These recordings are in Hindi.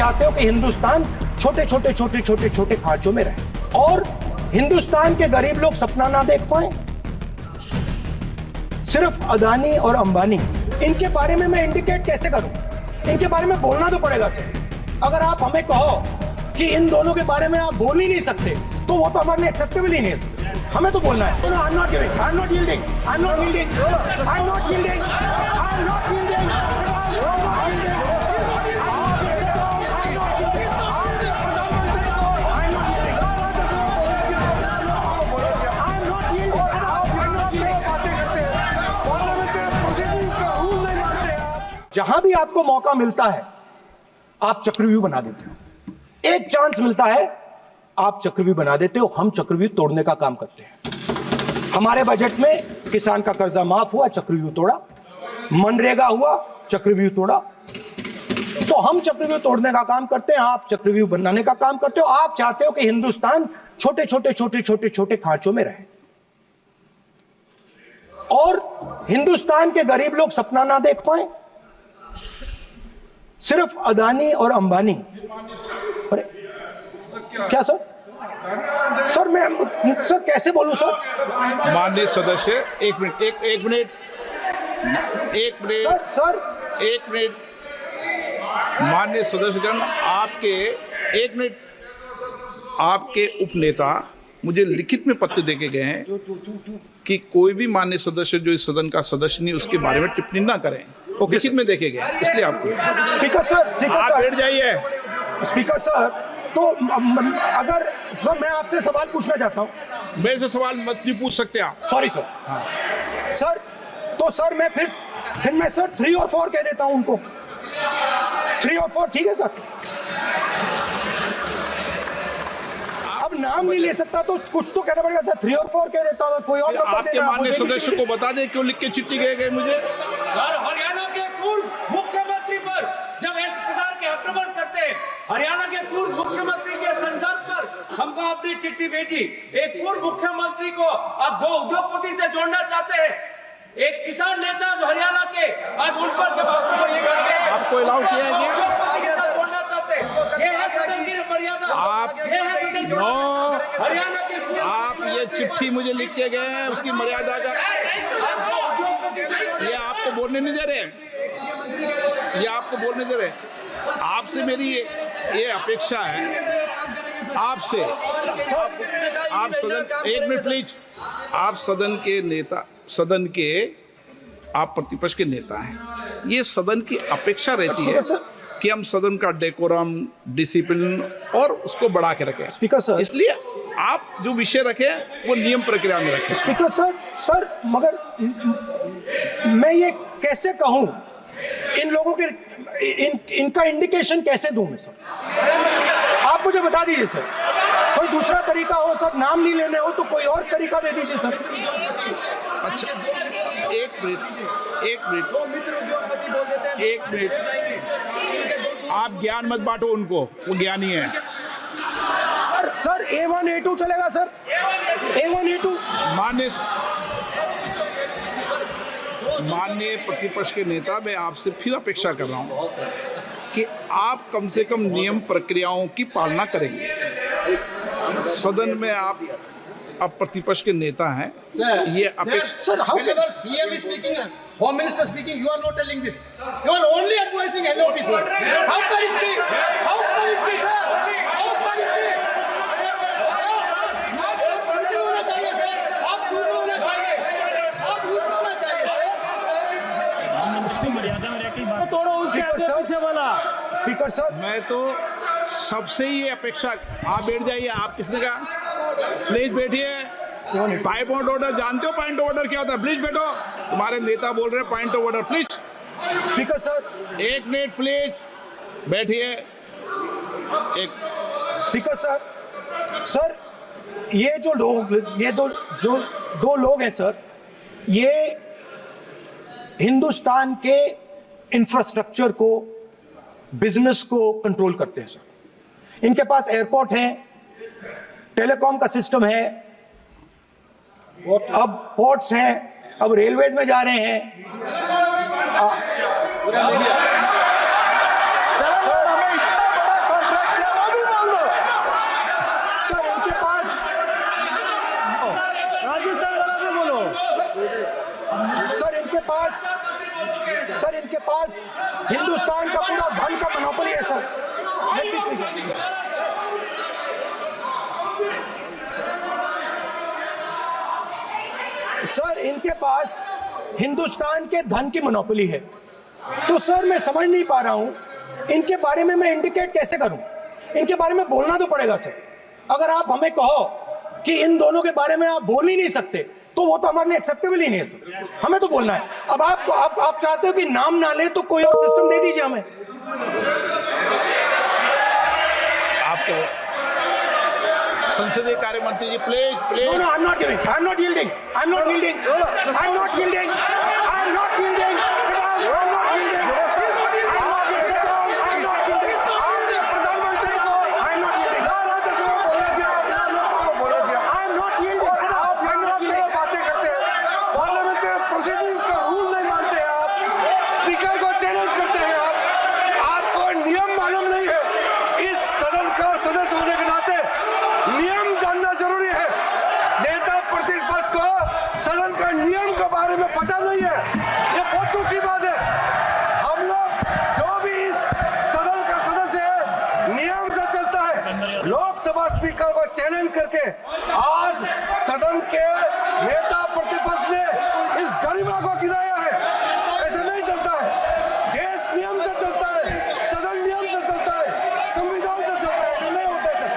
चाहते हो कि हिंदुस्तान छोटे छोटे छोटे छोटे छोटे खांचों में रहे और हिंदुस्तान के गरीब लोग सपना ना देख पाए। सिर्फ अदानी और अंबानी, इनके बारे में मैं इंडिकेट कैसे करूं? इनके बारे में बोलना तो पड़ेगा सर। अगर आप हमें कहो कि इन दोनों के बारे में आप बोल ही नहीं सकते तो वो तो हमारे लिए एक्सेप्टेबल ही नहीं है। हमें तो बोलना है। I am not giving, I am not yielding, I am not yielding, I am not yielding, I am not yielding. जहां भी आपको मौका मिलता है आप चक्रव्यूह बना देते हो। एक चांस मिलता है आप चक्रव्यूह बना देते हो। हम चक्रव्यूह तोड़ने का काम करते हैं। हमारे बजट में किसान का कर्जा माफ हुआ, चक्रव्यूह तोड़ा। मनरेगा हुआ, चक्रव्यूह तोड़ा। तो हम चक्रव्यूह तोड़ने का काम करते हैं, आप चक्रव्यूह बनाने का काम करते हो। आप चाहते हो कि हिंदुस्तान छोटे छोटे छोटे छोटे छोटे खांचों में रहे और हिंदुस्तान के गरीब लोग सपना ना देख पाए। सिर्फ अदानी और अंबानी। अरे क्या सर? सर मैं सर कैसे बोलूं सर? माननीय सदस्य एक मिनट माननीय सदस्यगण, आपके उपनेता मुझे लिखित में पत्र देके गए हैं कि कोई भी माननीय सदस्य जो इस सदन का सदस्य नहीं उसके बारे में टिप्पणी ना करें। लिखित में देखे गए, इसलिए आपको स्पीकर सर आप बैठ जाइए। स्पीकर सर, तो अगर सर मैं आपसे सवाल पूछना चाहता हूं। मेरे से सवाल मत नहीं पूछ सकते आप। Sorry sir. हाँ। सर तो सर मैं फिर मैं सर 3 और 4 कह देता हूं उनको। 3 और 4 ठीक है सर? अब नाम नहीं ले सकता तो कुछ तो कहना पड़ेगा सर। 3 और 4 कह देता हूं, कोई और नंबर आपके देना। माननीय सदस्य को बता दें क्यों लिख के चिट्ठी गए मुझे। सर, हरियाणा के पूर्व मुख्यमंत्री पर जब इस प्रकार के आक्रमण करते हैं, हरियाणा के पूर्व मुख्यमंत्री के संदर्भ पर हमको अपनी चिट्ठी भेजी। एक पूर्व मुख्यमंत्री को आप 2 उद्योगपति से जोड़ना चाहते हैं, एक किसान नेता जो हरियाणा के, आज उन पर जब आपको अलाउ किया है क्या जोड़ना चाहते हैं? ये है सदन की मर्यादा। आप हरियाणा के आप ये चिट्ठी मुझे लिख के गए हैं, उसकी मर्यादा का ये आपको बोलने नहीं दे रहे। ये आपको बोलने दे रहे। आपसे मेरी ये अपेक्षा है आपसे। आप सदन, एक मिनट प्लीज। आप सदन के नेता, सदन के आप प्रतिपक्ष के नेता हैं। ये सदन की अपेक्षा रहती है कि हम सदन का डेकोरम, डिसिप्लिन और उसको बढ़ा के रखें। स्पीकर सर, इसलिए आप जो विषय रखें वो नियम प्रक्रिया में रखें। स्पीकर सर मगर मैं ये कैसे कहूं? इन लोगों के इनका इंडिकेशन कैसे दूं मैं सर? आप मुझे बता दीजिए सर। कोई दूसरा तरीका हो सर, नाम नहीं लेने हो तो कोई और तरीका दे दीजिए सर। अच्छा एक मिनट आप ज्ञान मत बांटो उनको, वो ज्ञानी है। सर A1 A2 चलेगा सर? A1 A2। माननीय प्रतिपक्ष के नेता, मैं आपसे फिर अपेक्षा कर रहा हूं कि आप कम से कम नियम प्रक्रियाओं की पालना करेंगे। सदन में आप प्रतिपक्ष के नेता हैं। ये अपेक्षा sir, how PM is speaking, Home Minister speaking, you are not telling this. You are only advising LOP, sir. How can it be? How can it be, sir? How can it be? तोड़ो उसके पीछे वाला। स्पीकर सर, मैं तो सबसे ही अपेक्षा, आप बैठ जाइए। आप किसने कहा? प्लीज बैठिए। पॉइंट ऑफ ऑर्डर जानते हो? पॉइंट ऑफ ऑर्डर क्या होता है? प्लीज बैठो। तुम्हारे नेता बोल रहे हैं point of order, please. Speaker sir, एक मिनट प्लीज बैठिए। एक स्पीकर सर ये जो लोग, ये दो लोग हैं सर, ये हिंदुस्तान के इंफ्रास्ट्रक्चर को, बिजनेस को कंट्रोल करते हैं सर। इनके पास एयरपोर्ट है, टेलीकॉम का सिस्टम है, अब पोर्ट्स हैं, अब रेलवेज में जा रहे हैं। सर हमें इतना बड़ा सर इनके पास हिंदुस्तान के धन की मोनोपोली है, तो सर मैं समझ नहीं पा रहा हूं इनके बारे में मैं इंडिकेट कैसे करूं। इनके बारे में बोलना तो पड़ेगा सर। अगर आप हमें कहो कि इन दोनों के बारे में आप बोल ही नहीं सकते तो वो तो हमारे लिए एक्सेप्टेबल ही नहीं है सर, हमें तो बोलना है। अब आप चाहते हो कि नाम ना ले तो कोई और सिस्टम दे दीजिए हमें। आपको संसदीय कार्य मंत्री जी please please. No, I'm not giving. I'm not yielding. I'm not yielding. I'm not yielding. I'm not yielding. Sit down. I'm not yielding. I'm not yielding. Sit down. I'm not yielding. आपने प्रधानमंत्री को I'm not yielding. राज्यसभा में बोले दिया, लोकसभा में बोले दिया। I'm not yielding. Sit down. आप I'm not से yielding. बातें करते हैं, पार्लियामेंट्री प्रोसीडिंग्स का रूल नहीं मानते हैं आप, स्पीकर को चैलेंज करते हैं आप, आपको नियम मालूम नहीं है। इस सदन का सदस्य होने के नाते नियम जानना जरूरी है। नेता प्रतिपक्ष को सदन का नियम के बारे में पता नहीं है, ये बहुत दुख की बात है। हम लोग जो भी इस सदन का सदस्य है नियम से चलता है। लोकसभा स्पीकर को चैलेंज करके आज सदन के नेता प्रतिपक्ष ने इस गरिमा को गिराया है। ऐसे नहीं चलता है, देश नियम से चलता है, सदन नियम से चलता है, संविधान से चलता है, ऐसे नहीं होता है।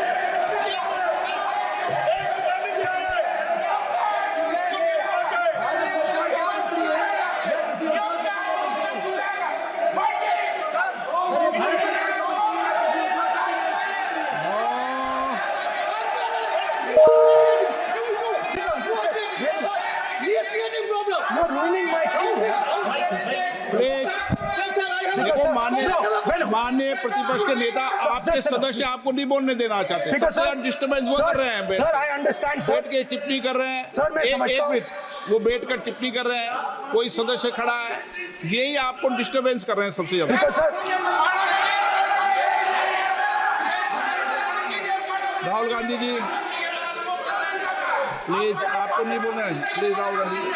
He is creating problem. You're ruining my case. Please देखो माननीय प्रतिपक्ष के नेता आपके सदस्य आपको नहीं बोलने देना चाहते। Speaker, सबसे sir. डिस्टर्बेंस वो कर रहे हैं बैठ Sir, I understand, sir. के टिप्पणी कर रहे हैं। Sir, मैं एक समझता हूं। मिनट, वो बैठ कर टिप्पणी कर रहे हैं, कोई सदस्य खड़ा है, यही आपको डिस्टर्बेंस कर रहे हैं सबसे ज्यादा। Speaker, sir. Rahul Gandhi ji please, आपको नहीं बोलना है, please Rahul Gandhi ji.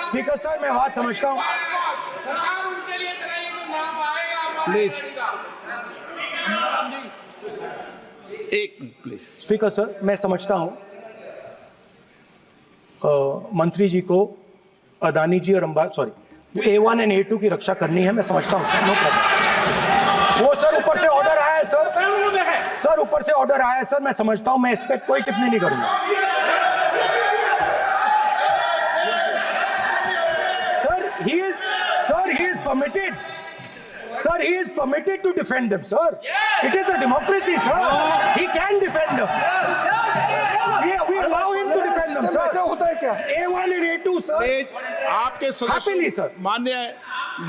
Speaker sir, मैं बात समझता हूँ। प्लीज एक प्लीज। स्पीकर सर, मैं समझता हूँ मंत्री जी को अदानी जी और A1 एंड A2 की रक्षा करनी है, मैं समझता हूँ। No problem. वो सर ऊपर से ऑर्डर आया है सर, सर ऊपर से ऑर्डर आया है सर, मैं समझता हूँ, मैं इस पर कोई टिप्पणी नहीं करूंगा। he is permitted. Sir, he is permitted to defend them, sir. It is a democracy, sir. He can defend them. We allow him to defend them, ऐसा sir. होता है क्या? A1 and A2, sir. आपके Happily, सदस्य sir.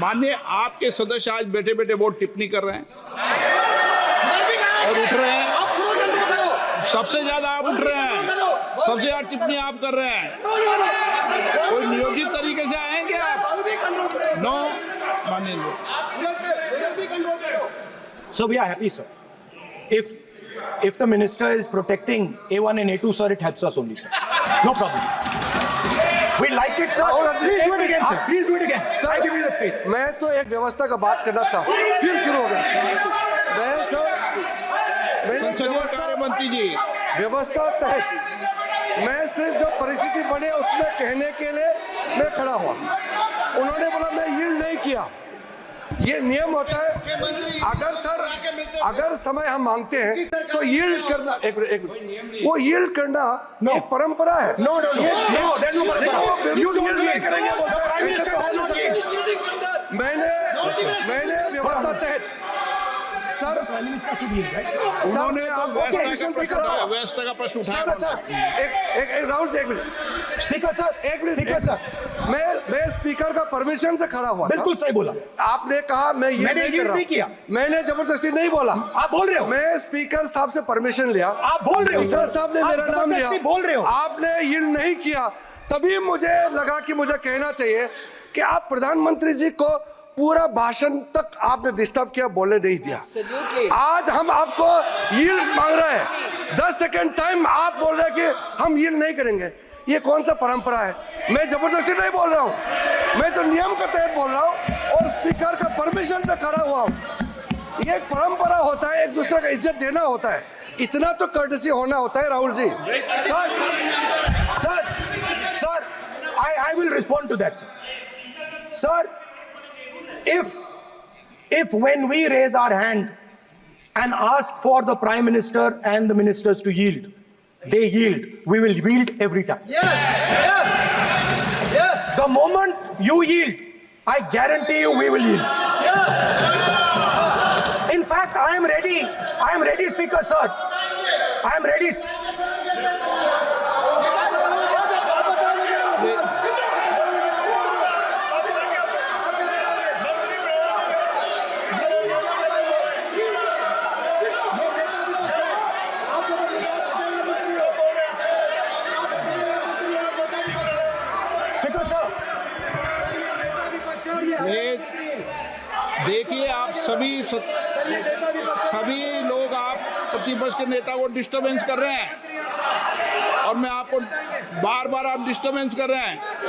मान्य आपके सदस्य आज बैठे बैठे बहुत टिप्पणी कर रहे हैं और उठ रहे हैं। आप पूरा कंट्रोल करो। सबसे ज्यादा आप उठ रहे हैं, सबसे ज्यादा टिप्पणी आप कर रहे हैं। कोई नियोजित तरीके से आएंगे आप? नो, मानिए लो। So we are happy, sir. If the minister is protecting A1 and A2, sir, it helps us only, sir. No problem. We like it, sir. Please do it again, sir. Please do it again. Sir, I give you the space. मैं तो एक व्यवस्था का बात करना था, फिर शुरू हो गया। मैं सर, संसदीय कार्य मंत्री जी, व्यवस्था तहत मैं सिर्फ जो परिस्थिति बने उसमें कहने के लिए मैं खड़ा हुआ। उन्होंने बोला मैं यील्ड नहीं किया, ये नियम होता है। अगर समय हम मांगते हैं तो यील्ड करना, एक मिनट, वो यील्ड करना एक परंपरा है। No, no, no. No, there's no problem. You don't yield नहीं yield. करेंगे। The Prime Minister does not yield. मैंने व्यवस्था तहत sir Prime Minister should yield, right? उन्होंने तो Okay, व्यवस्था का प्रश्न उठाया। Speaker, sir. एक राउंड से एक minute, Speaker, sir. Speaker, sir. मैं स्पीकर का परमिशन से खड़ा हुआ था। बिल्कुल सही बोला। आपने कहा मैं ये मैंने नहीं yield कर रहा नहीं किया। मैंने जबरदस्ती नहीं बोला। आप बोल रहे हो। मैं स्पीकर साहब से परमिशन लिया। आप बोल रहे हो, स्पीकर सर। साहब ने आप मेरा नाम लिया। जबरदस्ती बोल रहे हो। आपने यील्ड नहीं किया, तभी मुझे लगा कि मुझे कहना चाहिए कि आप प्रधानमंत्री जी को पूरा भाषण तक आपने डिस्टर्ब किया, बोलने नहीं दिया। आज हम आपको यील्ड मांग रहे हैं, 10 सेकंड टाइम आप बोल रहे हैं कि हम यील्ड नहीं करेंगे। ये कौन सा परंपरा है? मैं जबरदस्ती नहीं बोल रहा हूँ, मैं तो नियम के तहत बोल रहा हूँ और स्पीकर का परमिशन से खड़ा हुआ हूँ। ये एक परंपरा होता है, एक दूसरे का इज्जत देना होता है, इतना तो कर्टसी होना होता है। Rahul ji, sir, I will respond to that, sir. Sir, if when we raise our hand and ask for the Prime Minister and the ministers to yield, they yield, we will yield every time. Yes. The moment you yield, I guarantee you we will yield. In fact, I am ready, Speaker, sir. I am ready. Speaker, sir. देखिए, आप सभी लोग आप प्रतिपक्ष के नेता को डिस्टर्बेंस कर रहे हैं और मैं आपको बार-बार आप डिस्टर्बेंस कर रहे हैं।